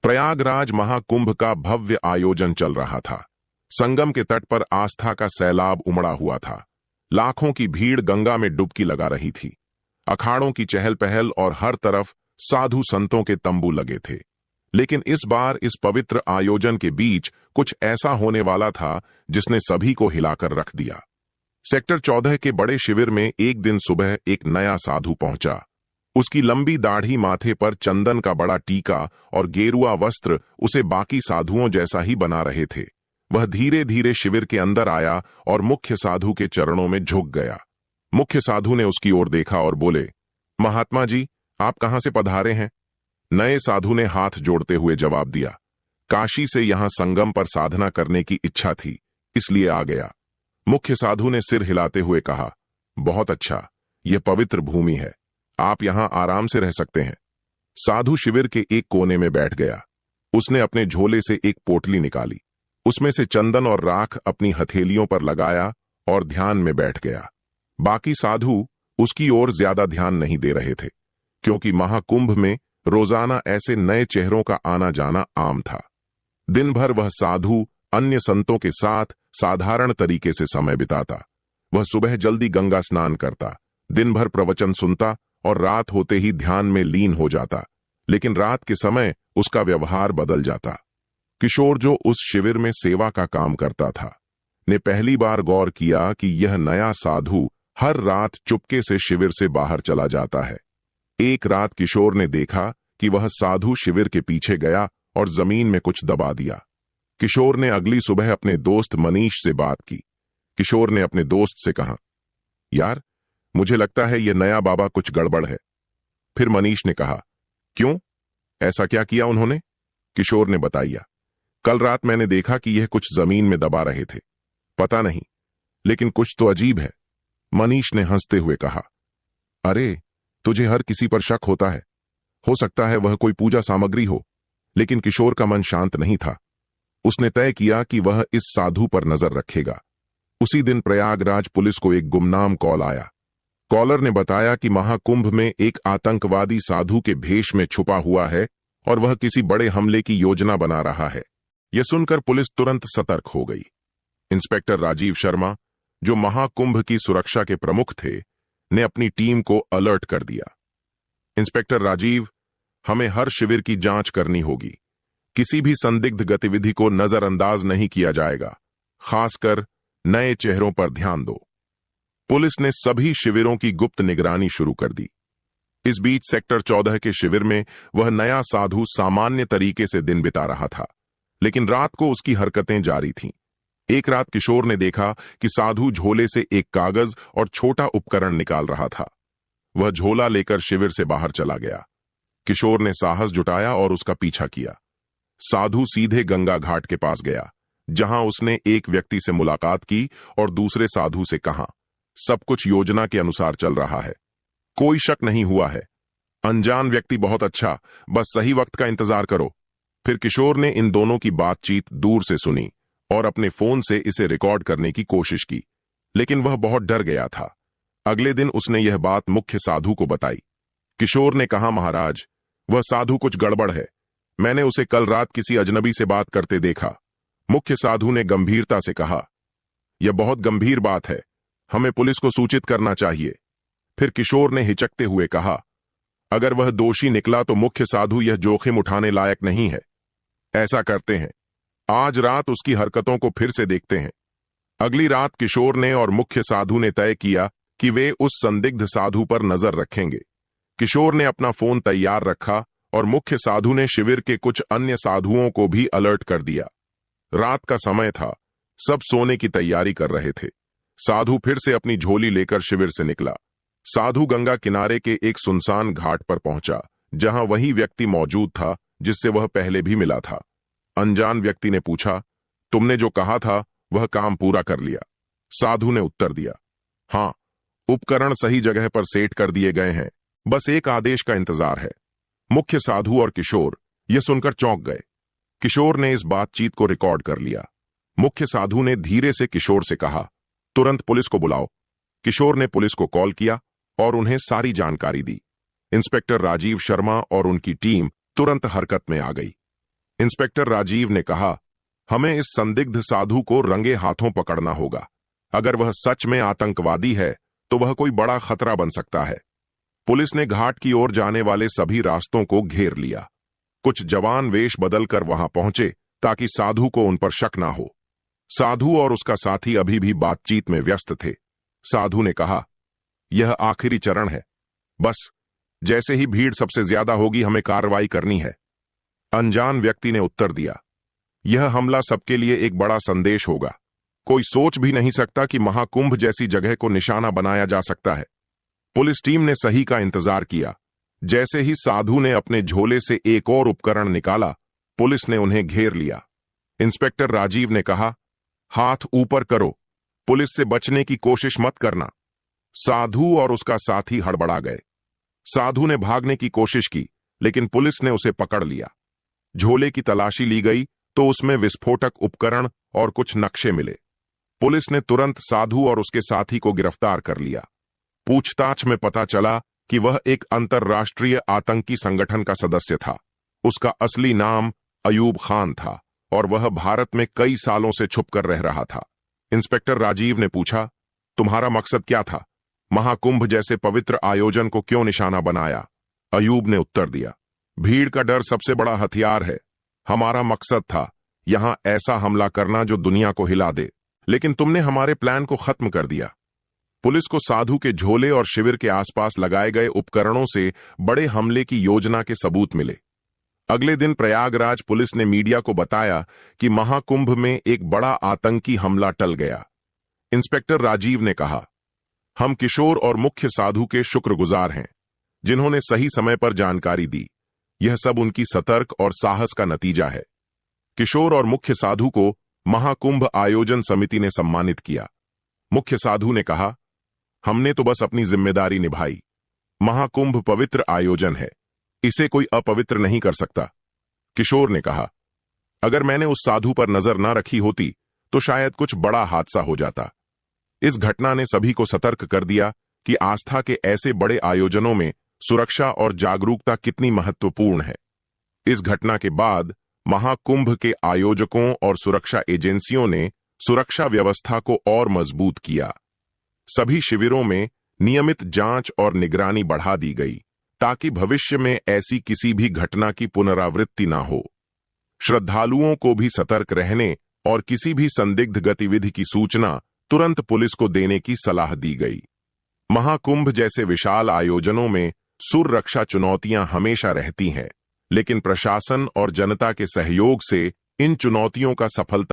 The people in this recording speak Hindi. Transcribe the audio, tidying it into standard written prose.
प्रयागराज महाकुंभ का भव्य आयोजन चल रहा था। संगम के तट पर आस्था का सैलाब उमड़ा हुआ था। लाखों की भीड़ गंगा में डुबकी लगा रही थी। अखाड़ों की चहल पहल और हर तरफ साधु संतों के तंबू लगे थे। लेकिन इस बार इस पवित्र आयोजन के बीच कुछ ऐसा होने वाला था जिसने सभी को हिलाकर रख दिया। सेक्टर 14 के बड़े शिविर में एक दिन सुबह एक नया साधु पहुंचा। उसकी लंबी दाढ़ी, माथे पर चंदन का बड़ा टीका और गेरुआ वस्त्र उसे बाकी साधुओं जैसा ही बना रहे थे। वह धीरे धीरे शिविर के अंदर आया और मुख्य साधु के चरणों में झुक गया। मुख्य साधु ने उसकी ओर देखा और बोले, महात्मा जी, आप कहां से पधारे हैं? नए साधु ने हाथ जोड़ते हुए जवाब दिया, काशी से यहां संगम पर साधना करने की इच्छा थी, इसलिए आ गया। मुख्य साधु ने सिर हिलाते हुए कहा, बहुत अच्छा, यह पवित्र भूमि है, आप यहां आराम से रह सकते हैं। साधु शिविर के एक कोने में बैठ गया। उसने अपने झोले से एक पोटली निकाली, उसमें से चंदन और राख अपनी हथेलियों पर लगाया और ध्यान में बैठ गया। बाकी साधु उसकी ओर ज्यादा ध्यान नहीं दे रहे थे, क्योंकि महाकुंभ में रोजाना ऐसे नए चेहरों का आना जाना आम था। दिन भर वह साधु अन्य संतों के साथ साधारण तरीके से समय बिताता। वह सुबह जल्दी गंगा स्नान करता, दिन भर प्रवचन सुनता और रात होते ही ध्यान में लीन हो जाता। लेकिन रात के समय उसका व्यवहार बदल जाता। किशोर, जो उस शिविर में सेवा का काम करता था, ने पहली बार गौर किया कि यह नया साधु हर रात चुपके से शिविर से बाहर चला जाता है। एक रात किशोर ने देखा कि वह साधु शिविर के पीछे गया और जमीन में कुछ दबा दिया। किशोर ने अगली सुबह अपने दोस्त मनीष से बात की। किशोर ने अपने दोस्त से कहा, यार, मुझे लगता है यह नया बाबा कुछ गड़बड़ है। फिर मनीष ने कहा, क्यों, ऐसा क्या किया उन्होंने? किशोर ने बताया, कल रात मैंने देखा कि यह कुछ जमीन में दबा रहे थे। पता नहीं, लेकिन कुछ तो अजीब है। मनीष ने हंसते हुए कहा, अरे, तुझे हर किसी पर शक होता है। हो सकता है वह कोई पूजा सामग्री हो। लेकिन किशोर का मन शांत नहीं था। उसने तय किया कि वह इस साधु पर नजर रखेगा। उसी दिन प्रयागराज पुलिस को एक गुमनाम कॉल आया। कॉलर ने बताया कि महाकुंभ में एक आतंकवादी साधु के भेष में छुपा हुआ है और वह किसी बड़े हमले की योजना बना रहा है। यह सुनकर पुलिस तुरंत सतर्क हो गई। इंस्पेक्टर राजीव शर्मा, जो महाकुंभ की सुरक्षा के प्रमुख थे, ने अपनी टीम को अलर्ट कर दिया। इंस्पेक्टर राजीव, हमें हर शिविर की जांच करनी होगी। किसी भी संदिग्ध गतिविधि को नजरअंदाज नहीं किया जाएगा। खासकर नए चेहरों पर ध्यान दो। पुलिस ने सभी शिविरों की गुप्त निगरानी शुरू कर दी। इस बीच सेक्टर 14 के शिविर में वह नया साधु सामान्य तरीके से दिन बिता रहा था, लेकिन रात को उसकी हरकतें जारी थीं। एक रात किशोर ने देखा कि साधु झोले से एक कागज और छोटा उपकरण निकाल रहा था। वह झोला लेकर शिविर से बाहर चला गया। किशोर ने साहस जुटाया और उसका पीछा किया। साधु सीधे गंगा घाट के पास गया, जहां उसने एक व्यक्ति से मुलाकात की और दूसरे साधु से कहा, सब कुछ योजना के अनुसार चल रहा है, कोई शक नहीं हुआ है। अनजान व्यक्ति बहुत अच्छा, बस सही वक्त का इंतजार करो। फिर किशोर ने इन दोनों की बातचीत दूर से सुनी और अपने फोन से इसे रिकॉर्ड करने की कोशिश की, लेकिन वह बहुत डर गया था। अगले दिन उसने यह बात मुख्य साधु को बताई। किशोर ने कहा, महाराज, वह साधु कुछ गड़बड़ है। मैंने उसे कल रात किसी अजनबी से बात करते देखा। मुख्य साधु ने गंभीरता से कहा, यह बहुत गंभीर बात है, हमें पुलिस को सूचित करना चाहिए। फिर किशोर ने हिचकते हुए कहा, अगर वह दोषी निकला तो मुख्य साधु यह जोखिम उठाने लायक नहीं है। ऐसा करते हैं, आज रात उसकी हरकतों को फिर से देखते हैं। अगली रात किशोर ने और मुख्य साधु ने तय किया कि वे उस संदिग्ध साधु पर नजर रखेंगे। किशोर ने अपना फोन तैयार रखा और मुख्य साधु ने शिविर के कुछ अन्य साधुओं को भी अलर्ट कर दिया। रात का समय था, सब सोने की तैयारी कर रहे थे। साधु फिर से अपनी झोली लेकर शिविर से निकला। साधु गंगा किनारे के एक सुनसान घाट पर पहुंचा, जहां वही व्यक्ति मौजूद था जिससे वह पहले भी मिला था। अनजान व्यक्ति ने पूछा, तुमने जो कहा था वह काम पूरा कर लिया? साधु ने उत्तर दिया, हां, उपकरण सही जगह पर सेट कर दिए गए हैं, बस एक आदेश का इंतजार है। मुख्य साधु और किशोर यह सुनकर चौंक गए। किशोर ने इस बातचीत को रिकॉर्ड कर लिया। मुख्य साधु ने धीरे से किशोर से कहा, तुरंत पुलिस को बुलाओ। किशोर ने पुलिस को कॉल किया और उन्हें सारी जानकारी दी। इंस्पेक्टर राजीव शर्मा और उनकी टीम तुरंत हरकत में आ गई। इंस्पेक्टर राजीव ने कहा, हमें इस संदिग्ध साधु को रंगे हाथों पकड़ना होगा। अगर वह सच में आतंकवादी है तो वह कोई बड़ा खतरा बन सकता है। पुलिस ने घाट की ओर जाने वाले सभी रास्तों को घेर लिया। कुछ जवान वेश बदलकर वहां पहुंचे ताकि साधु को उन पर शक ना हो। साधु और उसका साथी अभी भी बातचीत में व्यस्त थे। साधु ने कहा, यह आखिरी चरण है, बस जैसे ही भीड़ सबसे ज्यादा होगी हमें कार्रवाई करनी है। अनजान व्यक्ति ने उत्तर दिया, यह हमला सबके लिए एक बड़ा संदेश होगा। कोई सोच भी नहीं सकता कि महाकुंभ जैसी जगह को निशाना बनाया जा सकता है। पुलिस टीम ने सही का इंतजार किया। जैसे ही साधु ने अपने झोले से एक और उपकरण निकाला, पुलिस ने उन्हें घेर लिया। इंस्पेक्टर राजीव ने कहा, हाथ ऊपर करो, पुलिस से बचने की कोशिश मत करना। साधु और उसका साथी हड़बड़ा गए। साधु ने भागने की कोशिश की, लेकिन पुलिस ने उसे पकड़ लिया। झोले की तलाशी ली गई तो उसमें विस्फोटक उपकरण और कुछ नक्शे मिले। पुलिस ने तुरंत साधु और उसके साथी को गिरफ्तार कर लिया। पूछताछ में पता चला कि वह एक अंतर्राष्ट्रीय आतंकी संगठन का सदस्य था। उसका असली नाम अयूब खान था और वह भारत में कई सालों से छुपकर रह रहा था। इंस्पेक्टर राजीव ने पूछा, तुम्हारा मकसद क्या था? महाकुंभ जैसे पवित्र आयोजन को क्यों निशाना बनाया? अयूब ने उत्तर दिया, भीड़ का डर सबसे बड़ा हथियार है। हमारा मकसद था यहां ऐसा हमला करना जो दुनिया को हिला दे, लेकिन तुमने हमारे प्लान को खत्म कर दिया। पुलिस को साधु के झोले और शिविर के आसपास लगाए गए उपकरणों से बड़े हमले की योजना के सबूत मिले। अगले दिन प्रयागराज पुलिस ने मीडिया को बताया कि महाकुंभ में एक बड़ा आतंकी हमला टल गया। इंस्पेक्टर राजीव ने कहा, हम किशोर और मुख्य साधु के शुक्रगुजार हैं, जिन्होंने सही समय पर जानकारी दी। यह सब उनकी सतर्क और साहस का नतीजा है। किशोर और मुख्य साधु को महाकुंभ आयोजन समिति ने सम्मानित किया। मुख्य साधु ने कहा, हमने तो बस अपनी जिम्मेदारी निभाई। महाकुंभ पवित्र आयोजन है, इसे कोई अपवित्र नहीं कर सकता। किशोर ने कहा, अगर मैंने उस साधु पर नजर न रखी होती तो शायद कुछ बड़ा हादसा हो जाता। इस घटना ने सभी को सतर्क कर दिया कि आस्था के ऐसे बड़े आयोजनों में सुरक्षा और जागरूकता कितनी महत्वपूर्ण है। इस घटना के बाद महाकुंभ के आयोजकों और सुरक्षा एजेंसियों ने सुरक्षा व्यवस्था को और मजबूत किया। सभी शिविरों में नियमित जांच और निगरानी बढ़ा दी गई ताकि भविष्य में ऐसी किसी भी घटना की पुनरावृत्ति ना हो। श्रद्धालुओं को भी सतर्क रहने और किसी भी संदिग्ध गतिविधि की सूचना तुरंत पुलिस को देने की सलाह दी गई। महाकुंभ जैसे विशाल आयोजनों में सुरक्षा चुनौतियां हमेशा रहती हैं, लेकिन प्रशासन और जनता के सहयोग से इन चुनौतियों का सफलता